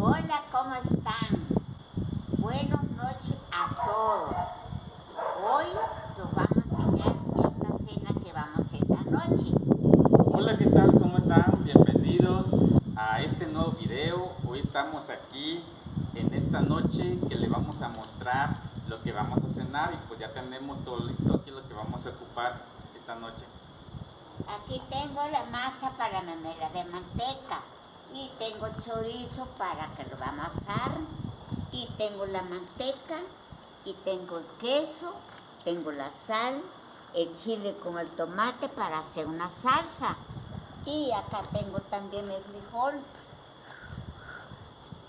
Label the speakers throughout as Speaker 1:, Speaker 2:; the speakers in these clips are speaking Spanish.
Speaker 1: Hola, ¿cómo están? Buenas noches a todos. Hoy nos vamos a enseñar esta cena que vamos a hacer esta noche.
Speaker 2: Hola, ¿qué tal? ¿Cómo están? Bienvenidos a este nuevo video. Hoy estamos aquí en esta noche que le vamos a mostrar lo que vamos a cenar y pues ya tenemos todo listo aquí lo que vamos a ocupar esta noche.
Speaker 1: Aquí tengo la masa para la memela de manteca y tengo chorizo para que lo vamos a asar y tengo la manteca y tengo queso, tengo la sal, el chile con el tomate para hacer una salsa y acá tengo también el frijol.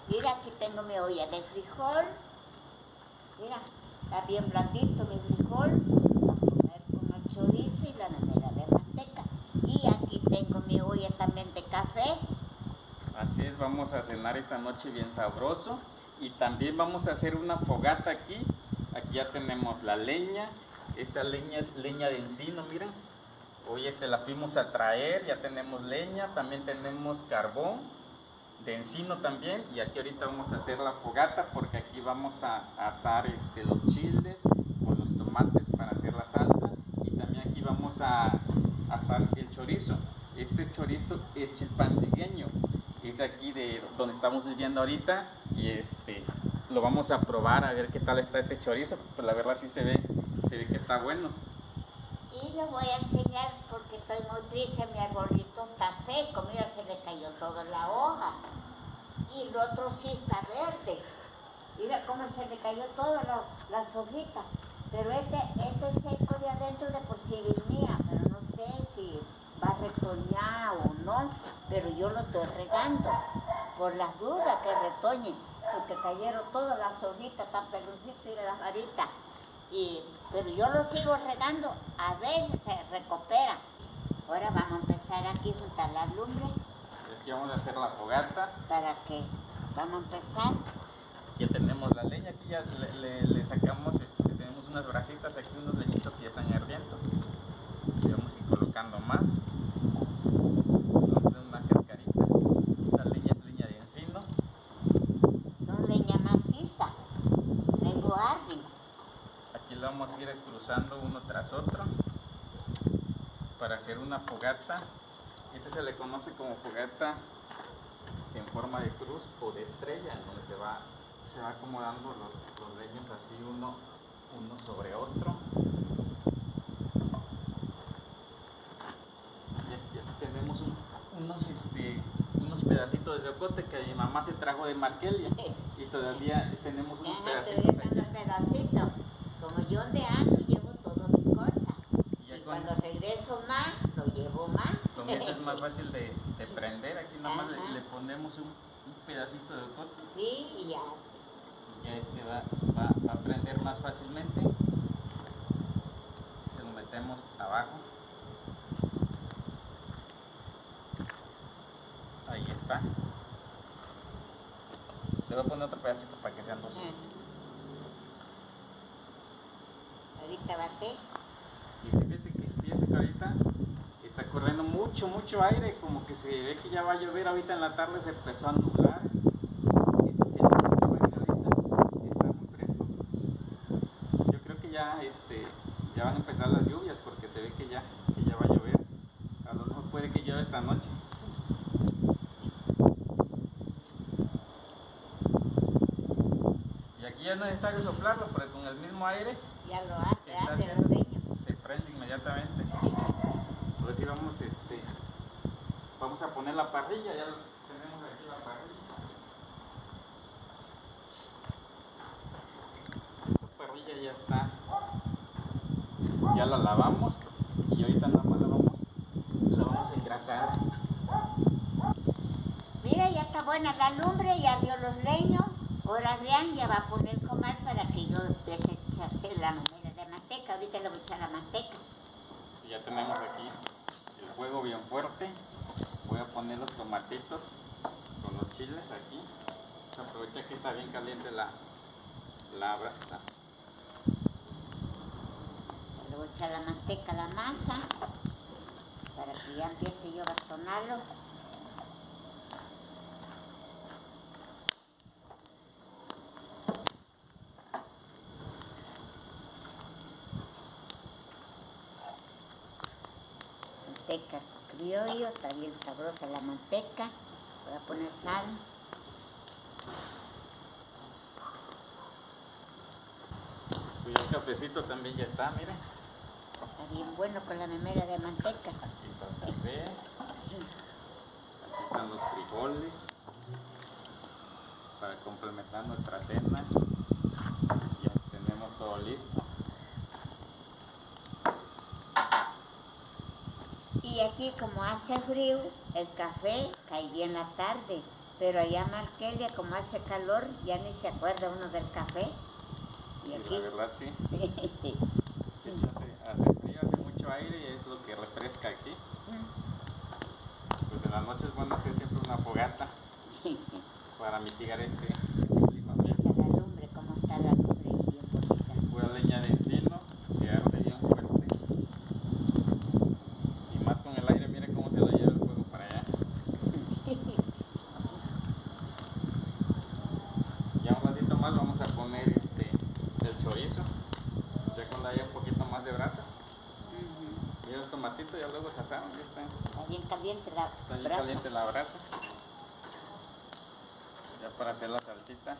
Speaker 1: Mira, aquí tengo mi olla de frijol. Mira, está bien blandito mi frijol. Vamos a comer con el chorizo y la memela de manteca. Y aquí tengo mi olla también de café.
Speaker 2: Así es, vamos a cenar esta noche bien sabroso y también vamos a hacer una fogata aquí. Aquí ya tenemos la leña. Esta leña es leña de encino, miren. Hoy la fuimos a traer, ya tenemos leña, también tenemos carbón de encino también, y aquí ahorita vamos a hacer la fogata porque aquí vamos a asar los chiles o los tomates para hacer la salsa, y también aquí vamos a asar el chorizo. Este chorizo es chilpancingueño, es aquí de donde estamos viviendo ahorita, y lo vamos a probar a ver qué tal está este chorizo. Pues la verdad sí se ve que está bueno.
Speaker 1: Y lo voy a enseñar porque estoy muy triste, mi arbolito está seco, mira, se le cayó toda la hoja. Y el otro sí está verde. Mira cómo se le cayó todas las hojitas. Pero este seco de adentro de por sí venía, pero no sé si va a retoñar o no. Pero yo lo estoy regando por las dudas que retoñen, porque cayeron todas las hojitas tan pelucitas y las varitas. Pero yo lo sigo regando, a veces se recupera. Ahora vamos a empezar aquí a juntar la lumbre.
Speaker 2: Aquí vamos a hacer la fogata.
Speaker 1: ¿Para qué? Vamos a empezar.
Speaker 2: Ya tenemos la leña, aquí ya le sacamos, tenemos unas brasitas aquí, unos leñitos que ya están ardiendo. Y vamos a ir colocando más. Vamos a hacer una cascarita. Esta leña es leña de encino.
Speaker 1: Son leña maciza, luego arden.
Speaker 2: Aquí lo vamos a ir cruzando uno tras otro para hacer una fogata. Se le conoce como fogata en forma de cruz o de estrella, en donde se va acomodando los leños así uno sobre otro. Y aquí tenemos unos pedacitos de zocote que mi mamá se trajo de Markelia y todavía tenemos unos pedacitos
Speaker 1: aquí. Unos pedacitos. Como yo de ando llevo todas mis cosas. Y cuando regreso más, lo llevo más.
Speaker 2: Con eso es más fácil de prender. Aquí nomás le ponemos un pedacito de zocote.
Speaker 1: Sí, y ya.
Speaker 2: Ya va a prender más fácilmente. Se lo metemos abajo. Ahí está. Le voy a poner otro pedacito para que sean dos.
Speaker 1: Ahorita bate.
Speaker 2: Y fíjese que ahorita está corriendo mucho aire, como que se ve que ya va a llover. Ahorita en la tarde se empezó a nublar. Está haciendo mucho aire ahorita, está muy fresco. Yo creo que ya van a empezar las lluvias porque se ve que ya va a llover. A lo mejor puede que llueva esta noche. Y aquí ya no es necesario soplarlo porque con el mismo aire
Speaker 1: ya lo hace los leños.
Speaker 2: Se prende inmediatamente. Pues sí, vamos a poner la parrilla, ya tenemos aquí la parrilla. Esta parrilla ya está, ya la lavamos y ahorita nada más la vamos a engrasar.
Speaker 1: Mira, ya está buena la lumbre, ya ardió los leños. Ahora Adrián ya va a poner comal para que yo empiece a hacer la memela de manteca. Ahorita le voy a echar la manteca.
Speaker 2: Y ya tenemos aquí el fuego bien fuerte. Voy a poner los tomatitos con los chiles aquí. Aprovecha que está bien caliente la brasa.
Speaker 1: Le voy a echar la manteca a la masa para que ya empiece yo a sazonarlo. manteca criollo, está bien sabrosa la manteca. Voy a poner sal.
Speaker 2: Y el cafecito también ya está, miren.
Speaker 1: Está bien bueno con la memera de manteca.
Speaker 2: Aquí está el café. Aquí están los frijoles. Para complementar nuestra cena. Ya tenemos todo listo.
Speaker 1: Y aquí como hace frío, el café cae bien la tarde. Pero allá en Markelia, como hace calor, ya ni se acuerda uno del café. Y
Speaker 2: Sí,
Speaker 1: aquí,
Speaker 2: la verdad sí.
Speaker 1: sí.
Speaker 2: De hecho, hace frío, hace mucho aire y es lo que refresca aquí. Pues en las noches es bueno hacer siempre una fogata para mitigar este clima.
Speaker 1: Esta es la lumbre, cómo está la lumbre ahí bien bonita.
Speaker 2: Pura leña de encino que arde bien fuerte. Y más con el aire, mire cómo se la lleva el fuego para allá. Ya un ratito más vamos a poner el chorizo, ya cuando haya un poquito más de brasa. Y los tomatitos ya luego se asaron, ya
Speaker 1: Está bien caliente la
Speaker 2: está bien
Speaker 1: brasa.
Speaker 2: caliente la brasa. Ya para hacer la salsita.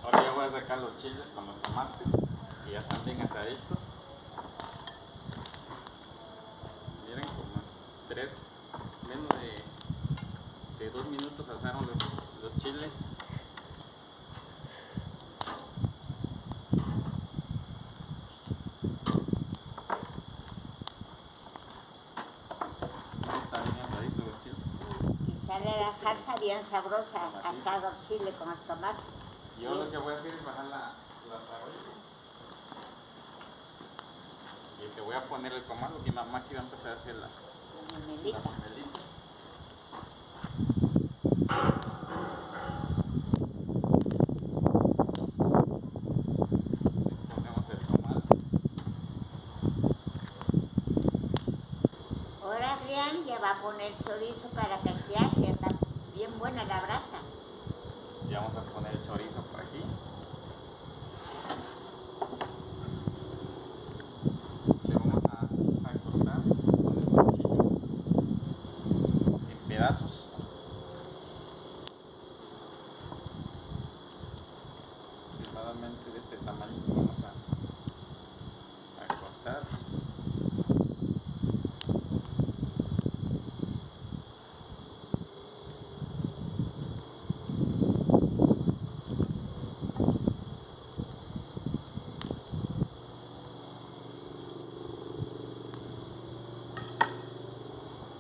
Speaker 2: Ahora ya voy a sacar los chiles con los tomates, que ya están bien asaditos. Miren, como menos de 2 minutos asaron los chiles. Están bien asaditos los chiles.
Speaker 1: Y sale la salsa bien sabrosa, asado chile con el tomate.
Speaker 2: Yo lo que voy a hacer es bajar la parrilla. Y te voy a poner el comando que mamá aquí va a empezar a hacer las
Speaker 1: Memelita.
Speaker 2: memelitas. Así ponemos el comal.
Speaker 1: Ahora Adrián ya va a poner chorizo para que se hace, está bien buena la brasa.
Speaker 2: Ya vamos a poner el chorizo por aquí. Le vamos a cortar con el cuchillo en pedazos. Aproximadamente de este tamaño vamos a cortar.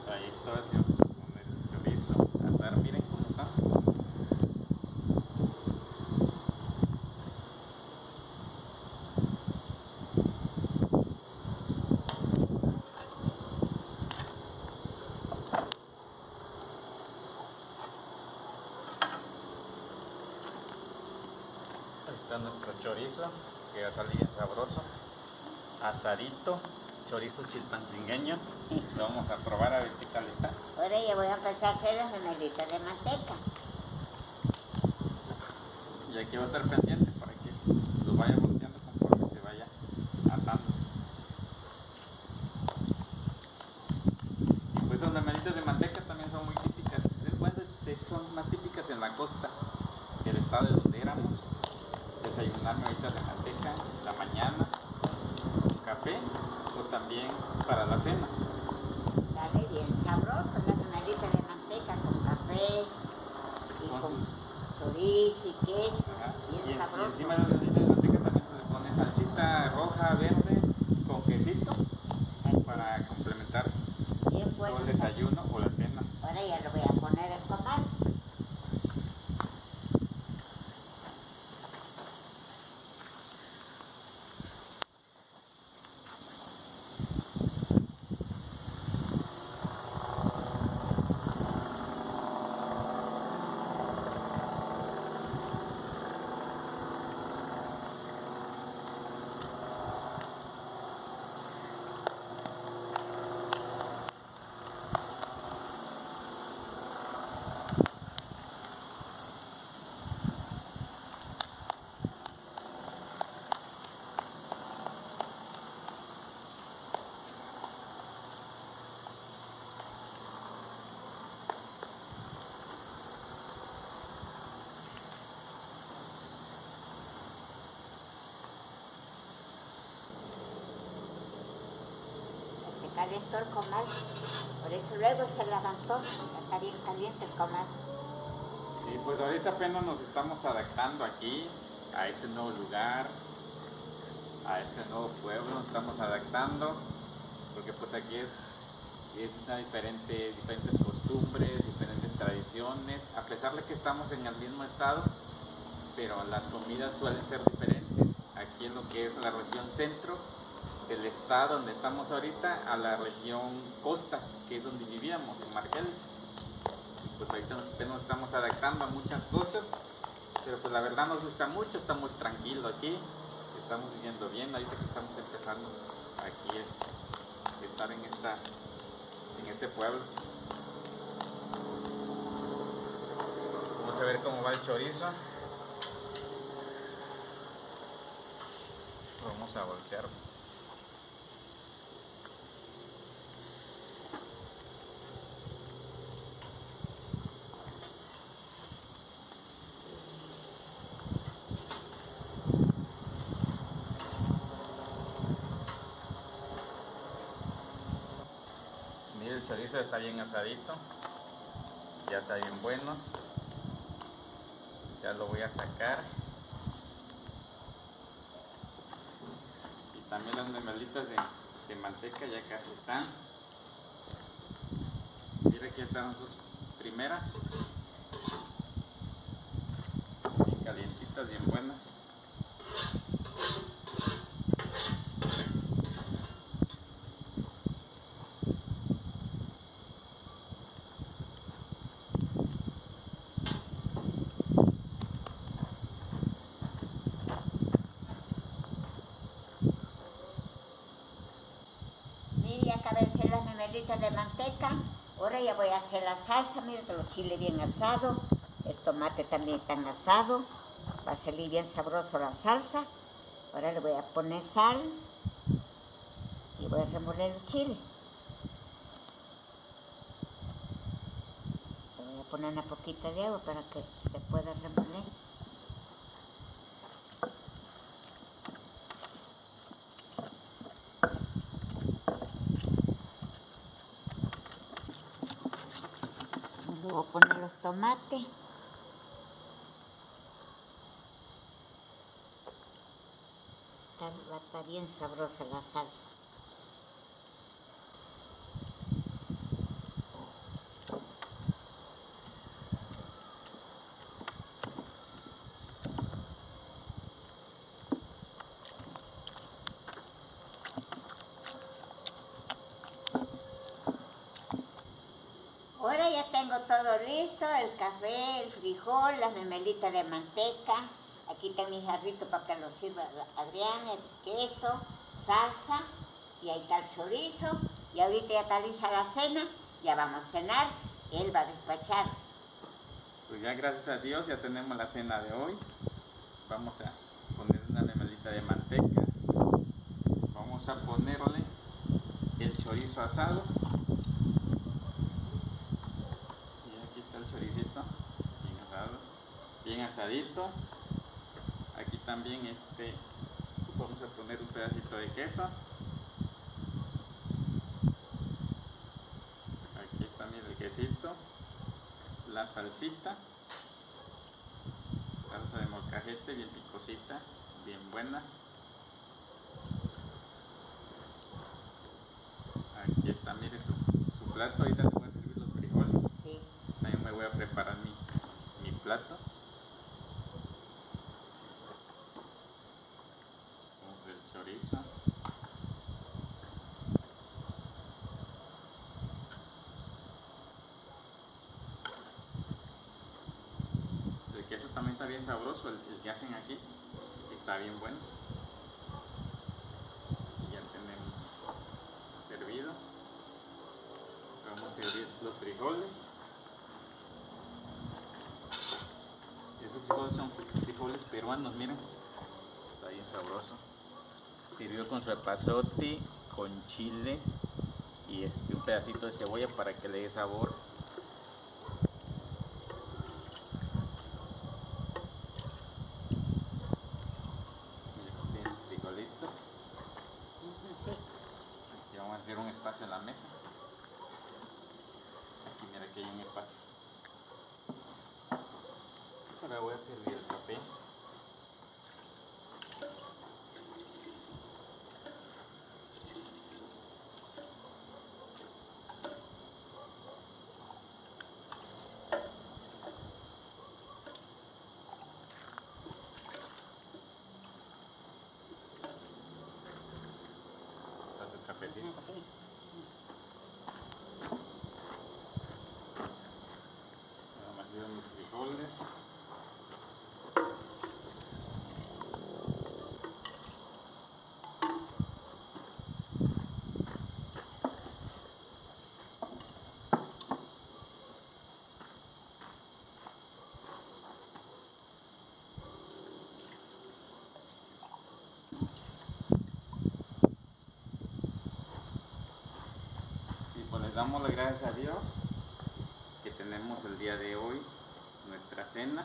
Speaker 2: Ahí está, así vamos a poner el chorizo a asar, miren cómo está. Ahí está nuestro chorizo, que va a salir bien sabroso, asadito, chorizo chilpancingueño. Lo vamos a probar a ver qué tal está.
Speaker 1: Ahora ya voy a empezar a hacer las memelitas de manteca.
Speaker 2: Y aquí va a estar pendiente para que lo vaya volteando conforme se vaya asando. Y pues las memelitas de manteca también son muy típicas. Bueno, son más típicas en la costa del estado de donde éramos. Desayunar memelitas de manteca en la mañana, con café o también para la cena.
Speaker 1: Sale bien sabroso las memelitas de manteca con café y
Speaker 2: Con
Speaker 1: con
Speaker 2: sus-
Speaker 1: chorizo y queso.
Speaker 2: Ajá. Y
Speaker 1: Bien sabroso.
Speaker 2: encima de las memelitas de manteca también se le pone salsita roja, verde, con quesito para complementar
Speaker 1: Bien
Speaker 2: todo
Speaker 1: bueno.
Speaker 2: el desayuno o la cena.
Speaker 1: Ahora ya lo voy a poner el comal. calentó el comal. Por eso luego se levantó, ya está bien caliente el comal.
Speaker 2: Y pues ahorita apenas nos estamos adaptando aquí, a este nuevo lugar, a este nuevo pueblo, nos estamos adaptando, porque pues aquí es una diferentes costumbres, diferentes tradiciones, a pesar de que estamos en el mismo estado, pero las comidas suelen ser diferentes. Aquí en lo que es la región centro del estado donde estamos ahorita, a la región costa, que es donde vivíamos, en Marquel. Pues ahorita nos estamos adaptando a muchas cosas, pero pues la verdad nos gusta mucho, estamos tranquilos aquí, estamos viviendo bien, ahorita que estamos empezando aquí es estar en este pueblo. Vamos a ver cómo va el chorizo. Vamos a voltear. Mira, el chorizo está bien asadito, ya está bien bueno. Ya lo voy a sacar. Y también las memelitas de manteca ya casi están. Mira, aquí están las dos primeras. Bien calientitas, bien buenas.
Speaker 1: Mire, ya acabé de hacer las memelitas de manteca. Ahora ya voy a hacer la salsa. Mire, los chiles bien asados. El tomate también tan asado. Va a salir bien sabroso la salsa. Ahora le voy a poner sal. Y voy a remoler el chile. Le voy a poner una poquita de agua para que se pueda remoler. Luego poner los tomates. Va a estar bien sabrosa la salsa. Ahora ya tengo todo listo, el café, el frijol, las memelitas de manteca. Aquí está mi jarrito para que lo sirva Adrián, el queso, salsa, y ahí está el chorizo. Y ahorita ya está lista la cena, ya vamos a cenar, él va a despachar.
Speaker 2: Pues ya gracias a Dios ya tenemos la cena de hoy. Vamos a poner una memelita de manteca. Vamos a ponerle el chorizo asado. Y aquí está el choricito, bien asado, bien asadito. Aquí también vamos a poner un pedacito de queso. Aquí también el quesito, la salsita, salsa de molcajete, bien picosita, bien buena. Aquí está, mire su plato. Ahorita le voy a servir los frijoles.
Speaker 1: Sí.
Speaker 2: También me voy a preparar mi plato. El chorizo. El queso también está bien sabroso, el que hacen aquí está bien bueno. Y ya tenemos servido. Vamos a servir los frijoles. Esos frijoles son frijoles peruanos, miren. Está bien sabroso. Sirvió con su epazote, con chiles y un pedacito de cebolla para que le dé sabor. Mira, aquí tiene sus frijolitos.
Speaker 1: Sí.
Speaker 2: Aquí vamos a hacer un espacio en la mesa. pase. Ahora voy a servir el café. Su cafecito.
Speaker 1: Sí.
Speaker 2: Nada más llevo mis frijoles. Y pues les damos las gracias a Dios que tenemos el día de hoy nuestra cena.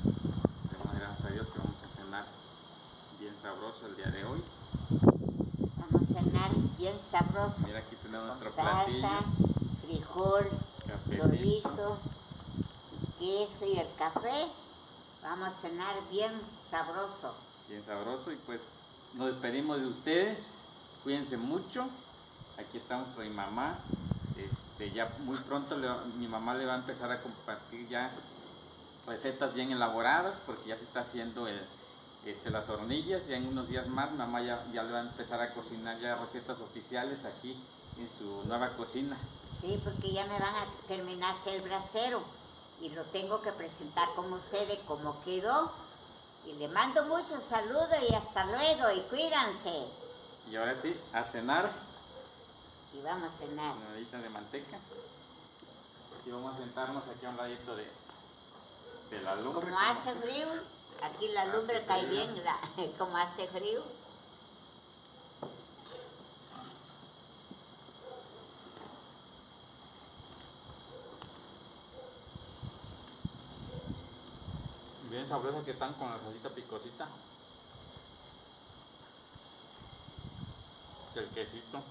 Speaker 2: Le damos gracias a Dios que vamos a cenar bien sabroso el día de hoy.
Speaker 1: Vamos a cenar bien sabroso.
Speaker 2: Mira, aquí tenemos nuestro
Speaker 1: Con
Speaker 2: platillo.
Speaker 1: salsa, frijol,
Speaker 2: Cafecito.
Speaker 1: chorizo, queso y el café. Vamos a cenar bien sabroso.
Speaker 2: Bien sabroso, y pues nos despedimos de ustedes. Cuídense mucho. Aquí estamos con mi mamá. Ya muy pronto mi mamá le va a empezar a compartir ya recetas bien elaboradas, porque ya se está haciendo las hornillas. Ya en unos días más mi mamá ya le va a empezar a cocinar ya recetas oficiales aquí en su nueva cocina.
Speaker 1: Sí, porque ya me van a terminar el brasero y lo tengo que presentar con ustedes como quedó. Y le mando muchos saludos y hasta luego y cuídense.
Speaker 2: Y ahora sí, a cenar.
Speaker 1: Y vamos a cenar.
Speaker 2: Una medita de manteca. Y vamos a sentarnos aquí a un ladito de la lumbre.
Speaker 1: Como hace frío, aquí la lumbre cae bien, como hace frío.
Speaker 2: Bien sabrosas que están con la salsita picosita. El quesito.